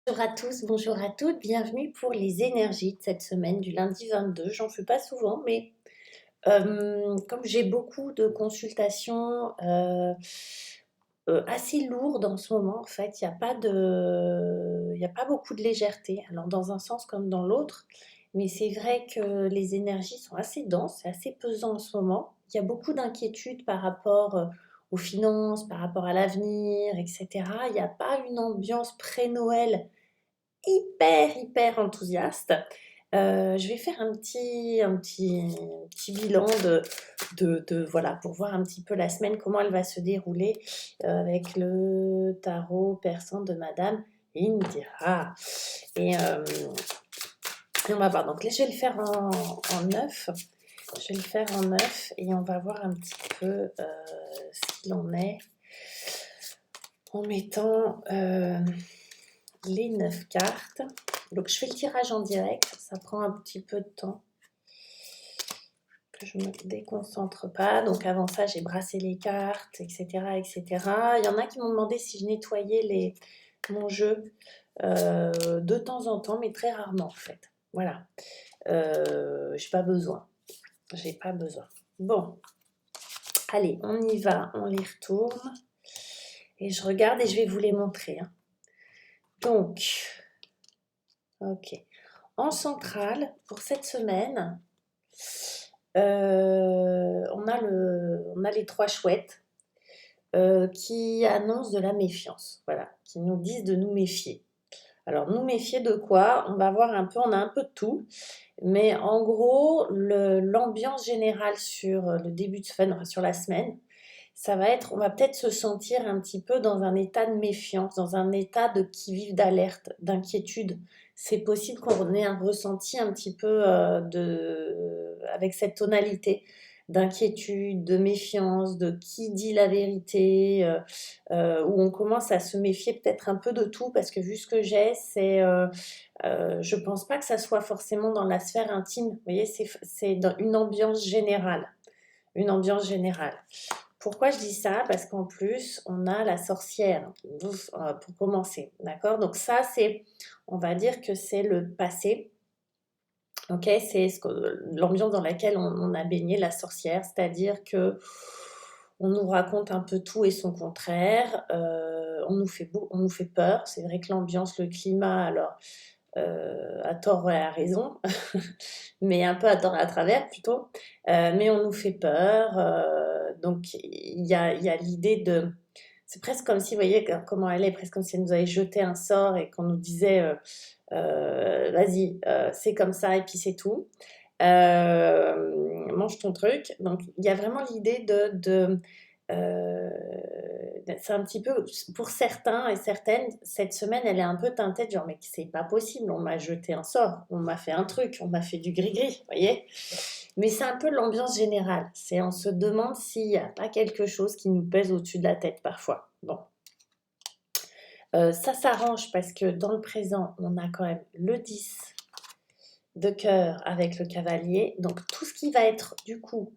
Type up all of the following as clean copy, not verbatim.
Bonjour à tous, bonjour à toutes, bienvenue pour les énergies de cette semaine du lundi 22. J'en fais pas souvent, mais comme j'ai beaucoup de consultations assez lourdes en ce moment, en fait, il y a pas beaucoup de légèreté, alors dans un sens comme dans l'autre, mais c'est vrai que les énergies sont assez denses, c'est assez pesant en ce moment. Il y a beaucoup d'inquiétudes par rapport aux finances, par rapport à l'avenir, etc. Il n'y a pas une ambiance pré-Noël hyper enthousiaste. Je vais faire un petit bilan voilà, pour voir un petit peu la semaine, comment elle va se dérouler avec le tarot persan de Madame Indira. Et, euh, et on va voir. Donc là, je vais le faire en neuf. Je vais le faire en neuf et on va voir un petit peu ce qu'il en est en mettant les 9 cartes. Donc je fais le tirage en direct, ça prend un petit peu de temps que je me déconcentre pas. Donc avant ça, j'ai brassé les cartes, etc., etc. Il y en a qui m'ont demandé si je nettoyais mon jeu de temps en temps, mais très rarement en fait. Voilà. J'ai pas besoin. J'ai pas besoin. Bon, allez, on y va, on les retourne. Et je regarde et je vais vous les montrer, hein. Donc, ok. En centrale, pour cette semaine, on a les trois chouettes qui annoncent de la méfiance, voilà, qui nous disent de nous méfier. Alors, nous méfier de quoi? On va voir un peu, on a un peu de tout, mais en gros, l'ambiance générale sur le début de semaine, enfin, sur la semaine, ça va être, on va peut-être se sentir un petit peu dans un état de méfiance, dans un état de qui-vive, d'alerte, d'inquiétude. C'est possible qu'on ait un ressenti un petit peu avec cette tonalité d'inquiétude, de méfiance, de qui dit la vérité, où on commence à se méfier peut-être un peu de tout, parce que vu ce que j'ai, je pense pas que ça soit forcément dans la sphère intime. Vous voyez, c'est dans une ambiance générale. Une ambiance générale. Pourquoi je dis ça? Parce qu'en plus, on a la sorcière, pour commencer, d'accord? Donc ça, on va dire que c'est le passé, ok? C'est l'ambiance dans laquelle on a baigné la sorcière, c'est-à-dire que on nous raconte un peu tout et son contraire, on nous fait peur. C'est vrai que l'ambiance, le climat, alors, à tort et à raison, mais un peu à tort et à travers plutôt. Mais on nous fait peur. Donc il y a l'idée de... C'est presque comme si, vous voyez comment elle est, presque comme si elle nous avait jeté un sort et qu'on nous disait vas-y, c'est comme ça et puis c'est tout. Mange ton truc. Donc il y a vraiment l'idée euh, c'est un petit peu, pour certains et certaines, cette semaine, elle est un peu teintée de genre, mais c'est pas possible, on m'a jeté un sort, on m'a fait un truc, on m'a fait du gris-gris, vous voyez? Mais c'est un peu l'ambiance générale. C'est, on se demande s'il n'y a pas quelque chose qui nous pèse au-dessus de la tête parfois. Bon. Ça s'arrange parce que dans le présent, on a quand même le 10 de cœur avec le cavalier. Donc tout ce qui va être du coup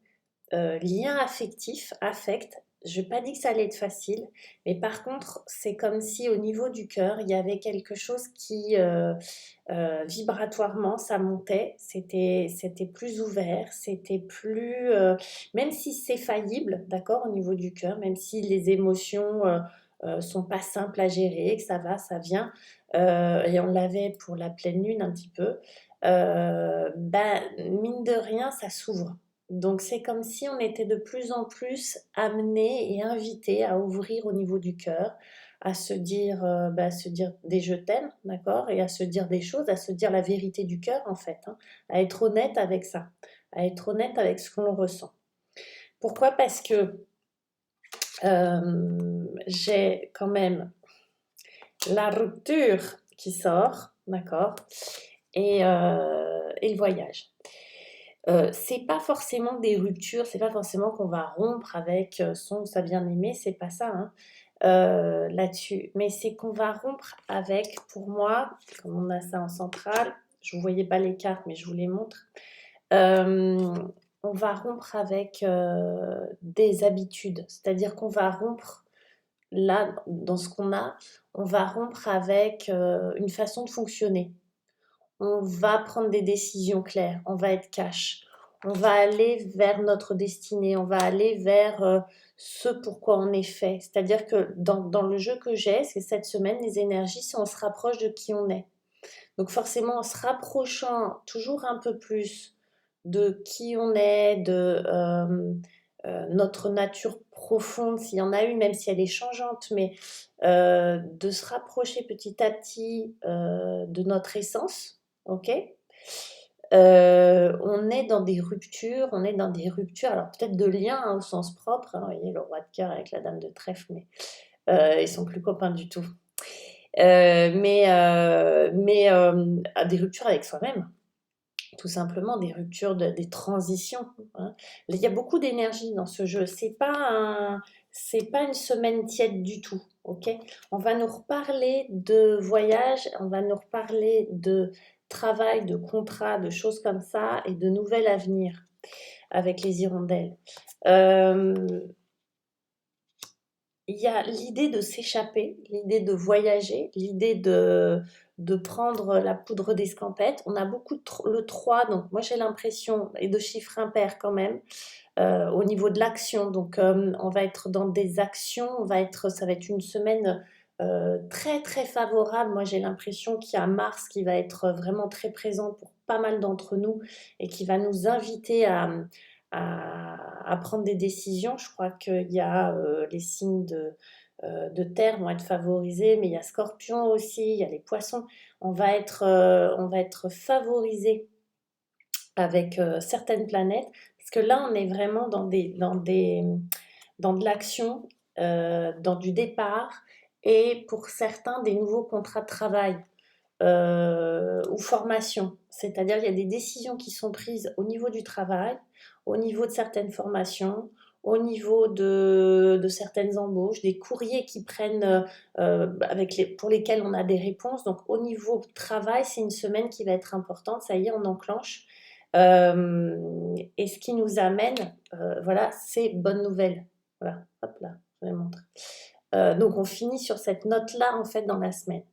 lien affectif, affect, je n'ai pas dit que ça allait être facile, mais par contre, c'est comme si au niveau du cœur, il y avait quelque chose qui, vibratoirement, ça montait, c'était plus ouvert, c'était plus... même si c'est faillible, d'accord, au niveau du cœur, même si les émotions sont pas simples à gérer, que ça vient, et on l'avait pour la pleine lune un petit peu, ben, mine de rien, ça s'ouvre. Donc c'est comme si on était de plus en plus amené et invité à ouvrir au niveau du cœur, à se dire des je t'aime, d'accord, et à se dire des choses, à se dire la vérité du cœur en fait, hein, à être honnête avec ça, à être honnête avec ce qu'on ressent. Pourquoi? Parce que j'ai quand même la rupture qui sort, d'accord, et le voyage. C'est pas forcément des ruptures, c'est pas forcément qu'on va rompre avec son ou sa bien-aimée, c'est pas ça, hein, là-dessus. Mais c'est qu'on va rompre avec, pour moi, comme on a ça en centrale, je vous voyais pas les cartes, mais je vous les montre. Euh, on va rompre avec des habitudes, c'est-à-dire qu'on va rompre là, dans ce qu'on a, on va rompre avec une façon de fonctionner. On va prendre des décisions claires, on va être cash, on va aller vers notre destinée, on va aller vers ce pourquoi on est fait. C'est-à-dire que dans le jeu que j'ai, c'est cette semaine, les énergies, c'est on se rapproche de qui on est. Donc forcément, en se rapprochant toujours un peu plus de qui on est, de notre nature profonde, s'il y en a une, même si elle est changeante, mais de se rapprocher petit à petit de notre essence, ok. On est dans des ruptures, alors peut-être de liens hein, au sens propre, hein, vous voyez le roi de cœur avec la dame de trèfle, mais ils sont plus copains du tout. À des ruptures avec soi-même, tout simplement, des ruptures, des transitions. Hein. Il y a beaucoup d'énergie dans ce jeu. C'est pas une semaine tiède du tout. Ok. On va nous reparler de voyage, on va nous reparler de travail, de contrat, de choses comme ça et de nouvel avenir avec les hirondelles. Euh, il y a l'idée de s'échapper, l'idée de voyager, l'idée de prendre la poudre d'escampette. On a beaucoup le 3, donc moi j'ai l'impression, et de chiffres impairs quand même, au niveau de l'action. Donc on va être dans des actions, ça va être une semaine très très favorable. Moi j'ai l'impression qu'il y a Mars qui va être vraiment très présent pour pas mal d'entre nous et qui va nous inviter à prendre des décisions. Je crois qu'il y a les signes de terre vont être favorisés, mais il y a Scorpion aussi, il y a les poissons. On va être favorisé avec certaines planètes, parce que là, on est vraiment dans de l'action, dans du départ, et pour certains, des nouveaux contrats de travail ou formation. C'est-à-dire, il y a des décisions qui sont prises au niveau du travail, au niveau de certaines formations, au niveau de certaines embauches, des courriers qui prennent, pour lesquels on a des réponses. Donc, au niveau travail, c'est une semaine qui va être importante. Ça y est, on enclenche. Et ce qui nous amène, voilà, c'est bonne nouvelle. Voilà, hop là, je vais montrer. Donc on finit sur cette note-là en fait dans la semaine.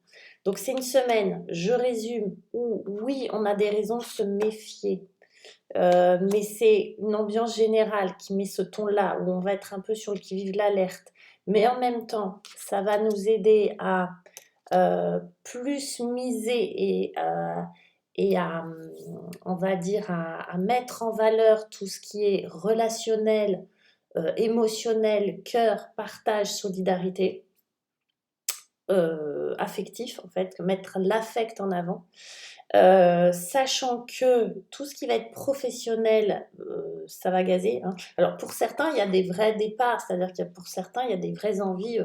Donc c'est une semaine, je résume, où oui, on a des raisons de se méfier, mais c'est une ambiance générale qui met ce ton-là, où on va être un peu sur le qui-vive l'alerte. Mais en même temps, ça va nous aider à plus miser et à, on va dire, à mettre en valeur tout ce qui est relationnel, émotionnel, cœur, partage, solidarité, affectif en fait, mettre l'affect en avant. Sachant que tout ce qui va être professionnel, ça va gazer. Hein. Alors pour certains, il y a des vrais départs, c'est-à-dire qu'il y a pour certains, il y a des vraies envies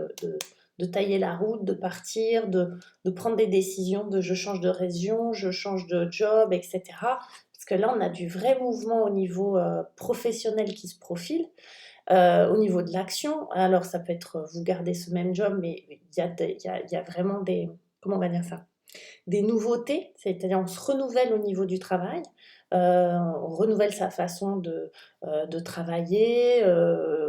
de tailler la route, de partir, de prendre des décisions de je change de région, je change de job, etc. Parce que là, on a du vrai mouvement au niveau professionnel qui se profile. Au niveau de l'action, alors ça peut être vous gardez ce même job, mais il y a vraiment des, comment on va dire ça, des nouveautés, c'est-à-dire on se renouvelle au niveau du travail, on renouvelle sa façon de travailler,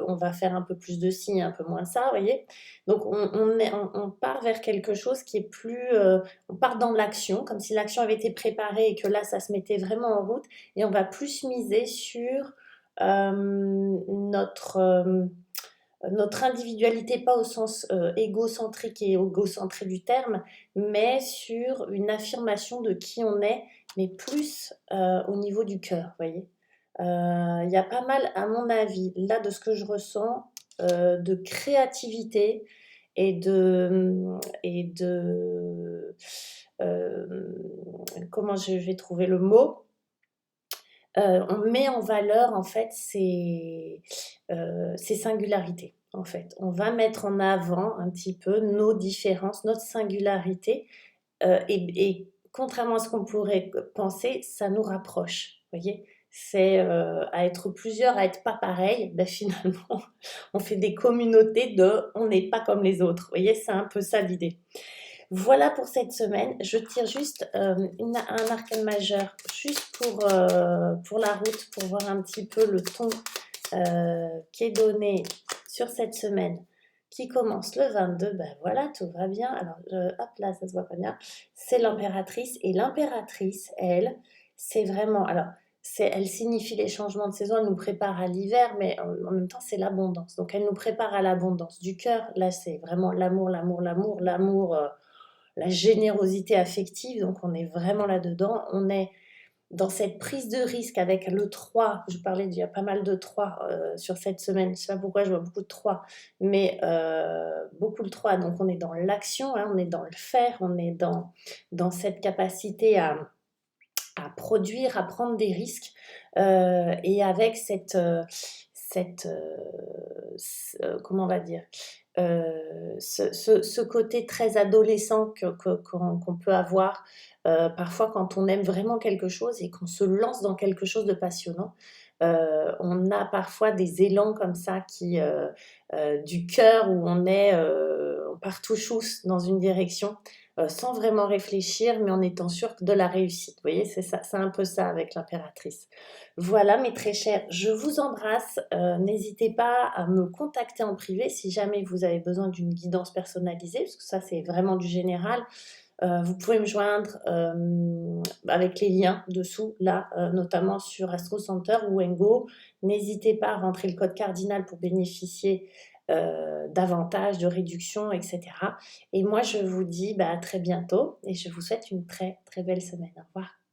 on va faire un peu plus de ci, un peu moins de ça, vous voyez. Donc on part vers quelque chose qui est plus, on part dans l'action, comme si l'action avait été préparée et que là ça se mettait vraiment en route, et on va plus miser sur notre individualité, pas au sens égocentrique et égocentré du terme, mais sur une affirmation de qui on est, mais plus au niveau du cœur, vous voyez. Il y a pas mal, à mon avis, là, de ce que je ressens, de créativité et euh, comment je vais trouver le mot, on met en valeur en fait ces singularités. En fait, on va mettre en avant un petit peu nos différences, notre singularité, et contrairement à ce qu'on pourrait penser, ça nous rapproche. Vous voyez, c'est à être plusieurs, à être pas pareil. Ben finalement, on fait des communautés de, on n'est pas comme les autres. Vous voyez, c'est un peu ça l'idée. Voilà pour cette semaine. Je tire juste un arcane majeur, juste pour la route, pour voir un petit peu le ton qui est donné sur cette semaine, qui commence le 22, ben voilà, tout va bien. Alors, hop là, ça se voit pas bien. C'est l'impératrice. Et l'impératrice, elle, c'est vraiment. Alors, elle signifie les changements de saison, elle nous prépare à l'hiver, mais en même temps, c'est l'abondance. Donc, elle nous prépare à l'abondance du cœur. Là, c'est vraiment l'amour, l'amour, l'amour, l'amour, la générosité affective. Donc, on est vraiment là-dedans. On est dans cette prise de risque avec le 3, je parlais, il y a pas mal de 3 sur cette semaine, je ne sais pas pourquoi je vois beaucoup de 3, mais beaucoup le 3, donc on est dans l'action, hein, on est dans le faire, on est dans cette capacité à produire, à prendre des risques, et avec comment on va dire, ce côté très adolescent qu'on peut avoir parfois quand on aime vraiment quelque chose et qu'on se lance dans quelque chose de passionnant. On a parfois des élans comme ça du cœur où on part tout chousse dans une direction sans vraiment réfléchir, mais en étant sûr de la réussite. Vous voyez, c'est ça, c'est un peu ça avec l'impératrice. Voilà, mes très chers, je vous embrasse. N'hésitez pas à me contacter en privé si jamais vous avez besoin d'une guidance personnalisée, parce que ça, c'est vraiment du général. Vous pouvez me joindre avec les liens dessous, là, notamment sur Astro Center ou Wengo. N'hésitez pas à rentrer le code cardinal pour bénéficier d'avantages, de réductions, etc. Et moi, je vous dis à très bientôt et je vous souhaite une très, très belle semaine. Au revoir.